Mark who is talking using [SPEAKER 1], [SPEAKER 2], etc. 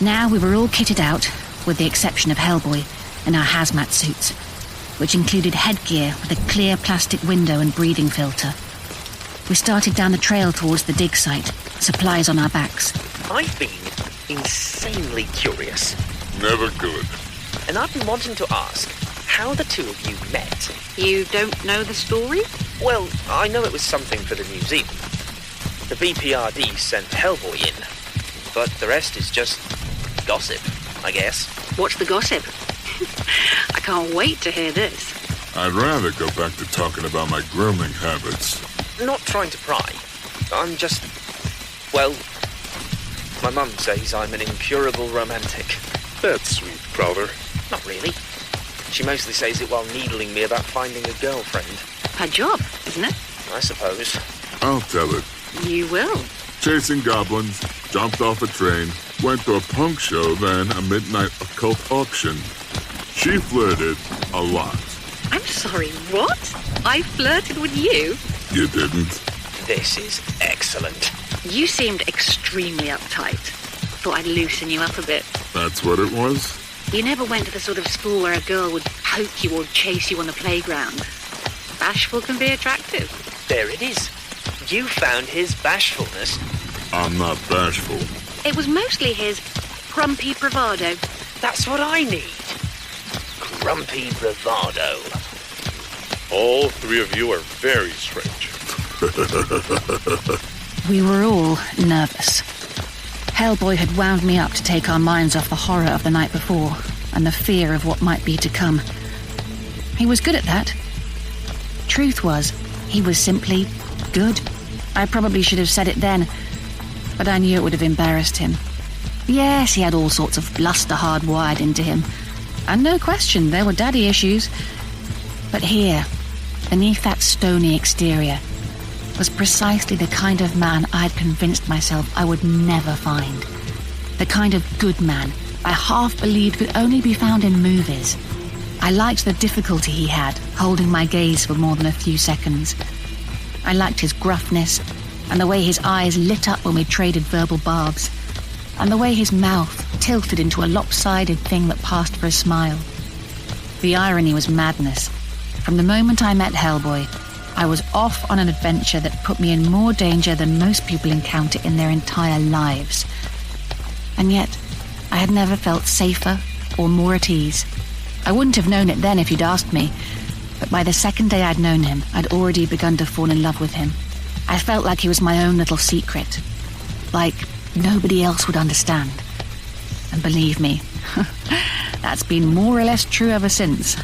[SPEAKER 1] Now we were all kitted out, with the exception of Hellboy, in our hazmat suits, which included headgear with a clear plastic window and breathing filter. We started down the trail towards the dig site, supplies on our backs.
[SPEAKER 2] I've been insanely curious.
[SPEAKER 3] Never good.
[SPEAKER 2] And I've been wanting to ask how the two of you met.
[SPEAKER 4] You don't know the story?
[SPEAKER 2] Well, I know it was something for the museum. The BPRD sent Hellboy in, but the rest is just gossip, I guess.
[SPEAKER 4] What's the gossip? I can't wait to hear this.
[SPEAKER 3] I'd rather go back to talking about my grooming habits.
[SPEAKER 2] Not trying to pry. I'm just... well, my mum says I'm an incurable romantic.
[SPEAKER 3] That's sweet, Prowler.
[SPEAKER 2] Not really. She mostly says it while needling me about finding a girlfriend.
[SPEAKER 4] Her job, isn't it?
[SPEAKER 2] I suppose.
[SPEAKER 3] I'll tell it.
[SPEAKER 4] You will.
[SPEAKER 3] Chasing goblins, jumped off a train, went to a punk show, then a midnight occult auction. She flirted a lot.
[SPEAKER 4] I'm sorry, what? I flirted with you?
[SPEAKER 3] You didn't?
[SPEAKER 2] This is excellent.
[SPEAKER 4] You seemed extremely uptight. Thought I'd loosen you up a bit.
[SPEAKER 3] That's what it was?
[SPEAKER 4] You never went to the sort of school where a girl would poke you or chase you on the playground. Bashful can be attractive.
[SPEAKER 2] There it is. You found his bashfulness.
[SPEAKER 3] I'm not bashful.
[SPEAKER 4] It was mostly his grumpy bravado.
[SPEAKER 2] That's what I need. Grumpy bravado.
[SPEAKER 3] All three of you are very strange.
[SPEAKER 1] We were all nervous. Hellboy had wound me up to take our minds off the horror of the night before and the fear of what might be to come. He was good at that. Truth was, he was simply good. I probably should have said it then, but I knew it would have embarrassed him. Yes, he had all sorts of bluster hardwired into him, and no question, there were daddy issues. But here, beneath that stony exterior, was precisely the kind of man I'd convinced myself I would never find. The kind of good man I half believed could only be found in movies. I liked the difficulty he had, holding my gaze for more than a few seconds. I liked his gruffness, and the way his eyes lit up when we traded verbal barbs, and the way his mouth tilted into a lopsided thing that passed for a smile. The irony was madness. From the moment I met Hellboy, I was off on an adventure that put me in more danger than most people encounter in their entire lives. And yet, I had never felt safer or more at ease. I wouldn't have known it then if you'd asked me, but by the second day I'd known him, I'd already begun to fall in love with him. I felt like he was my own little secret, like nobody else would understand. And believe me, that's been more or less true ever since.